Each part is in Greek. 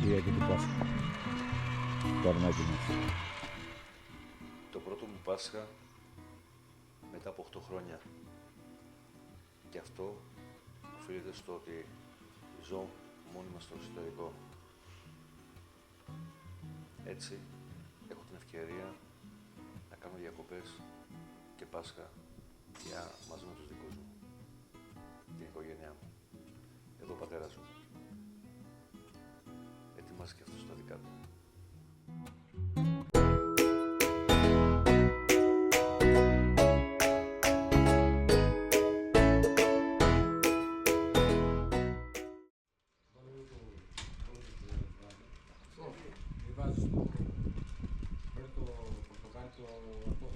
Κυριακή του Πάσχα. Το αρνάκι μας. Το πρώτο μου Πάσχα μετά από 8 χρόνια. Και αυτό οφείλεται στο ότι ζω μόνιμα στο εξωτερικό. Έτσι, έχω την ευκαιρία να κάνω διακοπές και Πάσχα μαζί με τους δικούς μου, την οικογένειά μου. Εδώ ο πατέρας μου. Ετοιμάζει και αυτός τα δικά του. Βάζεις το πορτοκάλι το αυτό.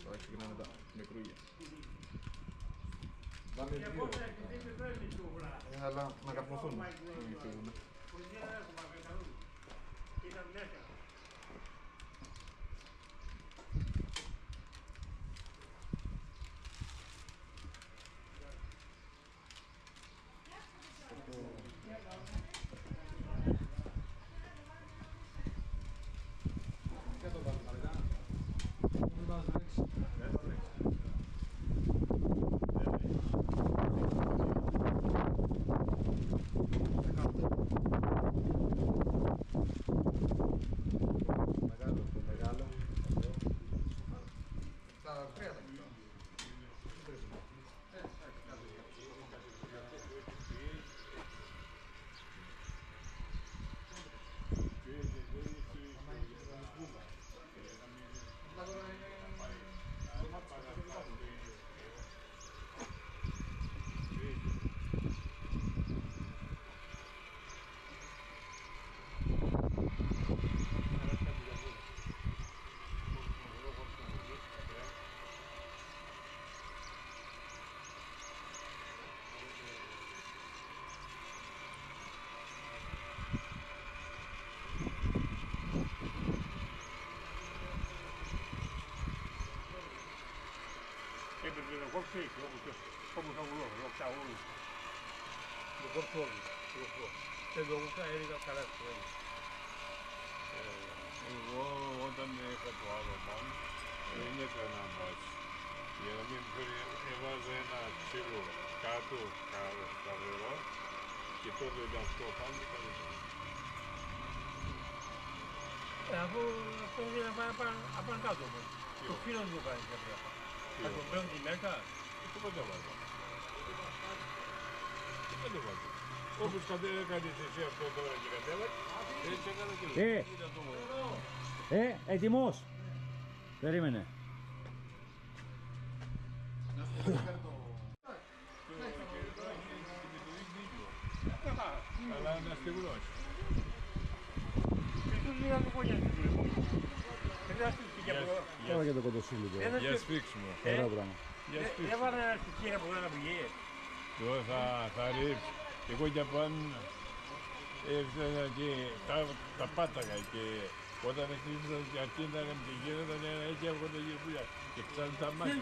Τώρα ξεκινάμε τα μικρούγια. Βάλε δύο. Αλλά να καπνωθούν. Και το βάλουμε αργά. Δεν βάζω έξι. Μεγάλο. Τα τρία τα κοιτάω. Έπρεπε να κόψει έτσι, όπως θα βουλώ, να κόψα όλους. Να κόψω όλους, δεν το κόψα, έρικα καλά στο έργο. Εγώ όταν είχα το άλλο πάνω, δεν έκανα μπάτσι. Για να μην έβαζα ένα ξύλο κάτω στα νερά και τότε ήταν αυτό πάνω και καλύτερα. Αφού αυτό είναι απάνω κάτω όμως. Το φύλλο δεν το κάνει κάποια. Θα το παίρνω τη μέκα. Τι πότε βάζω. Τι πότε βάζω. Όπως έκανες εσύ αυτό τώρα και κατέβασε, έτσι έκανα και εγώ. Έτοιμος. Περίμενε. Αλλά να στεγνώσει. Τώρα για το κοντοσύλλι τώρα. Για σφίξιμο. Ωραίο πράγμα. Έβαλα ένα στοιχείο από ένα πηγή. Τώρα θα ρίψει. Εγώ για πάνω έφτανα και τα πάταγα και όταν έκλεισα και αρχίναγαν και γίνονταν ένα έτσι έρχονται και πουλιά. Και ξανά τα μάτια.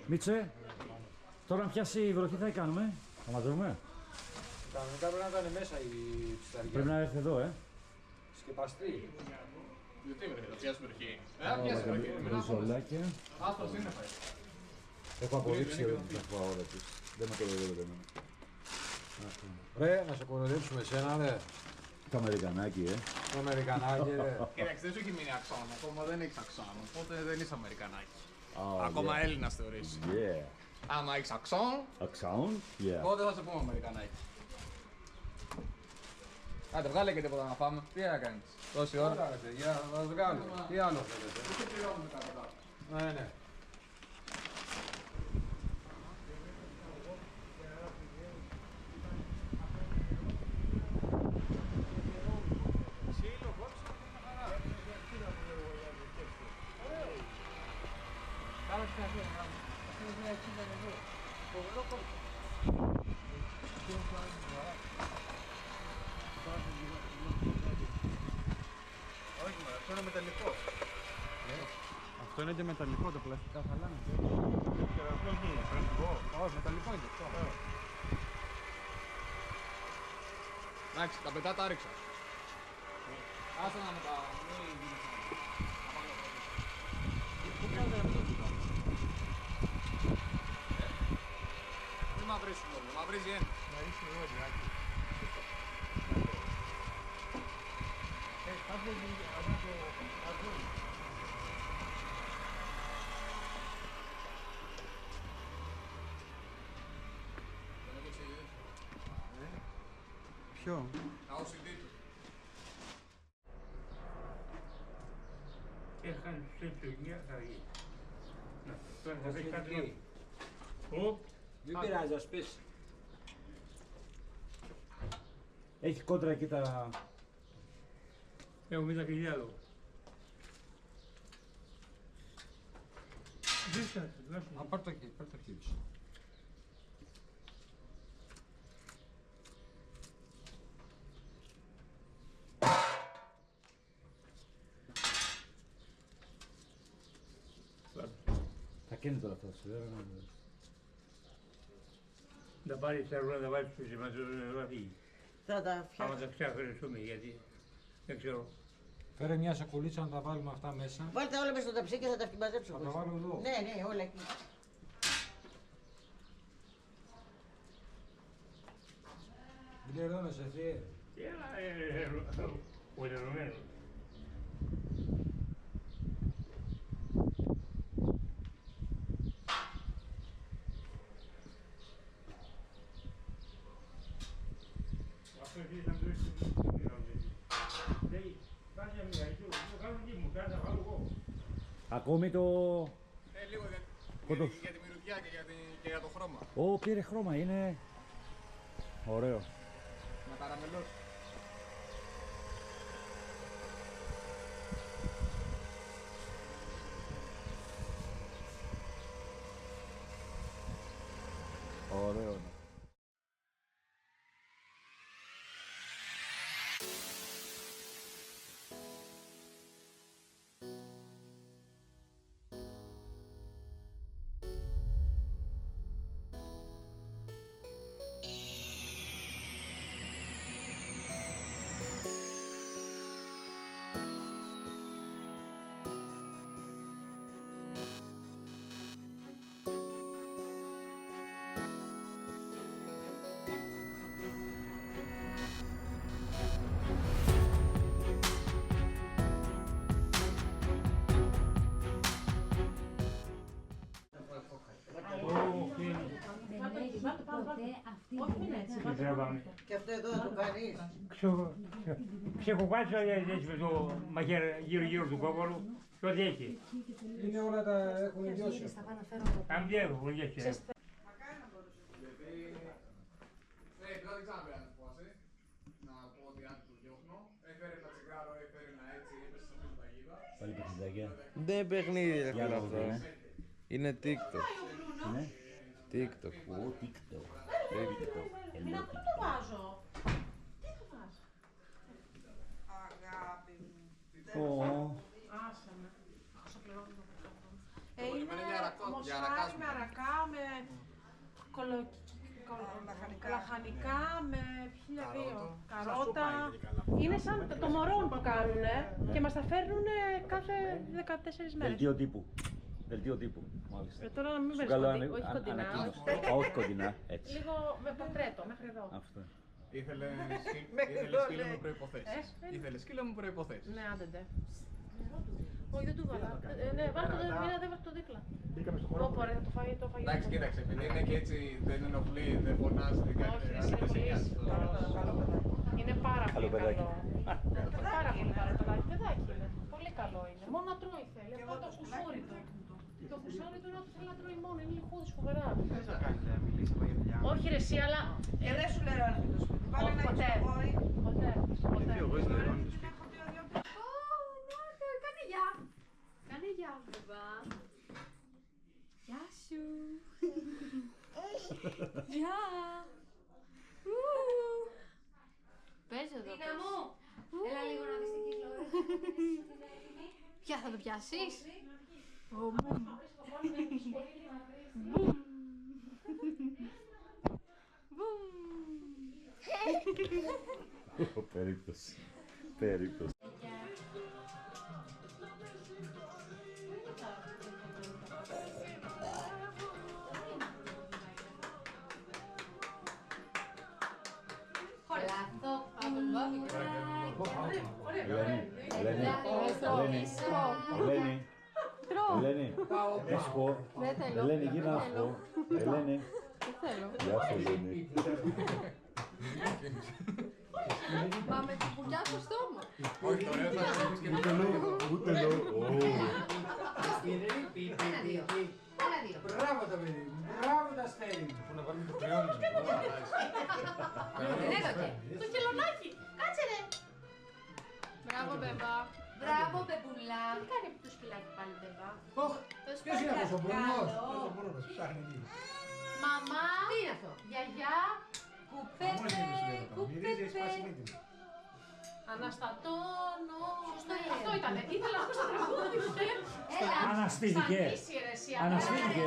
Μίτσε, τώρα αν πιάσει η βροχή θα κάνουμε. Θα μαζεύουμε. Κανονικά πρέπει να ήταν μέσα η ψηταριά. Πρέπει να έρθει εδώ, Σκεπαστή. Γιατί βρε, θα πιάσει βροχή. Ριζολάκια. Άστος είναι πάει. Έχω απορρίψει εδώ την ώρα της. Δεν με κοροϊδεύετε εμένα. Ρε, να σε κοροϊδέψουμε εσένα, ρε. Το Αμερικανάκι, Το Αμερικανάκι, ρε. Κοίταξε, δεν σου έχει μείνει αξόνο. Ακόμα δεν έχει αξόνο. Οπότε δεν είσαι Αμερικανάκι. Oh, Ακόμα yeah. Έλληνας θεωρείς. Yeah. Άμα έχεις αξόν, Αξάουν, yeah. τότε θα σε πούμε Αμερικανάκι. Άντε, βγάλε και τίποτα να φάμε. Τι να κάνεις. Τόση ώρα. Ωραία, ρε παιδιά, θα σας βγάλω. Τι άλλο θέλετε. Δεν πληρώνουμε κατά. Ναι, ναι. Όχι, Αυτό είναι μεταλλικό. Αυτό είναι και μεταλλικό, τα πλαστικά χαλάνε. Αυτό τι είναι, πλαστικό. Όχι, μεταλλικό είναι αυτό. Εντάξει, τα πετά τα ρίξα. Άσε να με τα... Πού κάνετε να μην το Μην μαυρίσουν όλοι, μαυρίζει ένα. Να ρίξει εγώ λιγάκι. Κάτσε από το αγόρι. Ποιο? Τα OCD του. Έχαν τέτοιο μια χαρή. Να, τώρα θα βρει κάτι εκεί. άλλο. Μην πειράζει, ας πεις. Έχει κόντρα εκεί τα... Έχω μείνει τα κλειδιά εδώ. Α, πάρ' το αρχίδι σου. Θα καίνε τώρα αυτό, σου λέω. Να πάρει τα ρούχα, να βάλει στο ζηματογραφή. Θα τα Άμα φτιάξω. τα ξαχρησούμε, γιατί δεν ξέρω. Φέρε μια σακουλίτσα να τα βάλουμε αυτά μέσα. Βάλτε όλα μέσα στο ταψί και θα τα μαζέψω. Θα τα βάλω εδώ. Ναι, ναι, όλα εκεί. Μην λερώνεσαι, θείε. Ο ελερωμένος. Αυτό εκεί θα το ρίξει. Λέει, πάρε μια εκεί, το κάνω τι μου κάνει, θα βάλω εγώ. Ακόμη το... Λίγο Κοντό. για τη μυρωδιά και για το χρώμα. Ω, πήρε χρώμα, είναι... Ωραίο. Να καραμελώσει. Ωραίο. Τι τραβάμε. Και αυτό εδώ θα το κάνεις. Ξεχοκάτσα έτσι με το μαχαίρι γύρω του κόκκολου και ό,τι έχει. Είναι όλα τα έχουν λιώσει. Αν δεν έχουν έτσι. Δηλαδή, δεν ξαναπέρα να θυμάσαι. Να πω ότι αν του διώχνω, έφερε ένα τσιγάρο, έφερε ένα έτσι, έπεσε σε αυτή την παγίδα. Πάλι παιχνιδάκια. Δεν είναι παιχνίδι ρε Για φίλε να αυτό. δούμε. Είναι TikTok. Είναι. TikTok. Ω, TikTok. Μην αυτό το βάζω. Τι το βάζω. Αγάπη μου. Ω, Άσε με. Όσο πληρώνω το Είναι για μοσάρι με αρακά, με λαχανικά, με 1002, καρότα. Είναι σαν το μωρό που κάνουν και μας τα φέρνουν κάθε 14 μέρες. δελτίο τύπου. Δελτίο τύπου, μάλιστα. Τώρα να μην Σου παίρνεις καλό όχι κοντινά. όχι κοντινά, έτσι. Λίγο με πορτρέτο, μέχρι εδώ. Αυτό. Ήθελε σκύλο με προϋποθέσεις. Ήθελε σκύλο με προϋποθέσεις. Ναι, άντε ντε. Όχι, δεν του βάλα. Ναι, βάλε το δεν βάλε το δίπλα. Πω ρε, το φαγητό. Εντάξει, κοίταξε, επειδή είναι και έτσι δεν ενοχλεί, δεν φωνάζει, δεν κάνει. Όχι, δεν σε ενοχλείς. Είναι πάρα Καλό πολύ παιδάκι. καλό. Πάρα πολύ καλό παιδάκι. Παιδάκι είναι. Πολύ καλό είναι. Μόνο να τρώει θέλει. Αυτό το κουσούρι του. Το κουσούρι του είναι ότι θέλει να τρώει μόνο. Είναι λιχούδης φοβερά. Δεν θα κάνει να μιλήσει από για Όχι ρε εσύ, αλλά... Και δεν σου λέω να το σπίτι. Βάλε Όχι, ένα ποτέ. εξωγόη. Ποτέ. Κάνε γεια. Κάνε γεια, μπαμπά. Γεια σου. Γεια. Πες εδώ. Δύναμο. Έλα λίγο να δεις την κυκλοφορία. Ποια θα το πιάσεις? Μπουμ. Μπουμ. Περίπτωση. Περίπτωση. Ελένη, να σου πω. Ελένη, γίνα να σου πω. Ελένη. Γεια σου, Ελένη. Μα με την πουλιά στο στόμα. Όχι, το ωραίο θα είναι και το λόγο. Ούτε λόγο. Μπράβο το παιδί μου, μπράβο τα στέλνει. Πού να βάλουμε το κρεόν μου. Δεν έδωκε. Το χελωνάκι. Κάτσε ρε. Μπράβο, μπεμπά. Μπράβο, μπεμπουλά. Τι κάνει αυτό το σκυλάκι πάλι, μπεμπά. Ποιος είναι αυτός ο Μπρουνός? Ο Μπρουνός, ψάχνει εκεί. Μαμά. Τι είναι αυτό? Γιαγιά. Μόλις είναι Κουπέπε. το μυρίζει, έχει σπάσει μύτη. Αναστατώνω. Σωστό είναι. Αυτό ήταν. Ήθελα να ακούσω το τραγούδι. Έλα. Αναστήθηκε. Σαν νήσι, ρε, εσύ. Αναστήθηκε.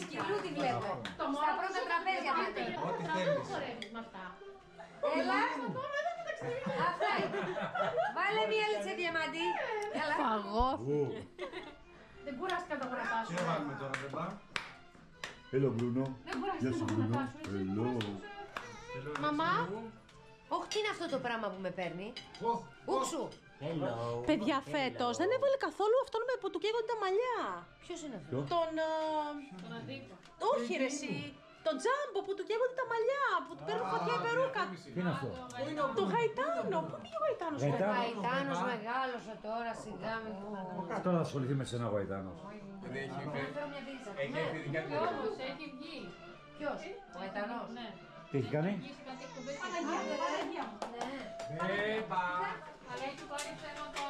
Σκυλού τη βλέπω. Το Στα μόνο πρώτα τραπέζια πάτε. Ό,τι τραγούδι θέλεις. χορεύεις με αυτά. Έλα. Αυτά είναι. Βάλε μία λίτσα διαμαντή. Έλα. Φαγώθηκε. Δεν κουράστηκα να το γραφάσω. Τι να βάλουμε τώρα, δεν πά? Έλα, Μπρουνό. Δεν Γεια κουράστηκα σου, να το Μπρουνό. γραφάσω. Ελό. Μαμά. Όχι, τι είναι αυτό το πράγμα που με παίρνει. Ούξου. Παιδιά, φέτος δεν έβαλε καθόλου αυτόν με που του καίγονται τα μαλλιά. Ποιος είναι αυτό? Τον. Όχι, ρε, εσύ. Τον Τζάμπο που του καίγονται τα μαλλιά, που του παίρνουν φωτιά η περούκα. Τι είναι αυτό? Το Γαϊτάνο. Πού πήγε ο Γαϊτάνος? Γαϊτάνο. Καϊτάνος μεγάλωσε τώρα, σιγά μην μου. Τώρα θα ασχοληθεί με σένα ο Γαϊτάνος. Δεν έχει Να φέρω μια πίτσα. έχει έρθει ειδικά την Όμως έχει βγει. Ποιος? Ο Γαϊτανός. Ναι. Τι έχει κάνει? Παναγία μου. Ναι. Αλλά έχει πάρει θέματα.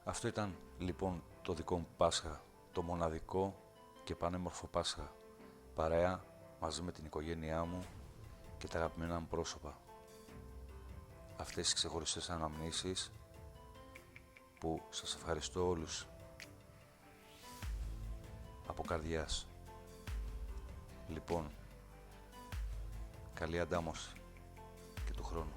Αυτό ήταν λοιπόν το δικό μου Πάσχα, το μοναδικό και πανέμορφο Πάσχα, παρέα μαζί με την οικογένειά μου και τα αγαπημένα μου πρόσωπα. Αυτές οι ξεχωριστές αναμνήσεις που σας ευχαριστώ όλους από καρδιάς. Λοιπόν, καλή αντάμωση και του χρόνου.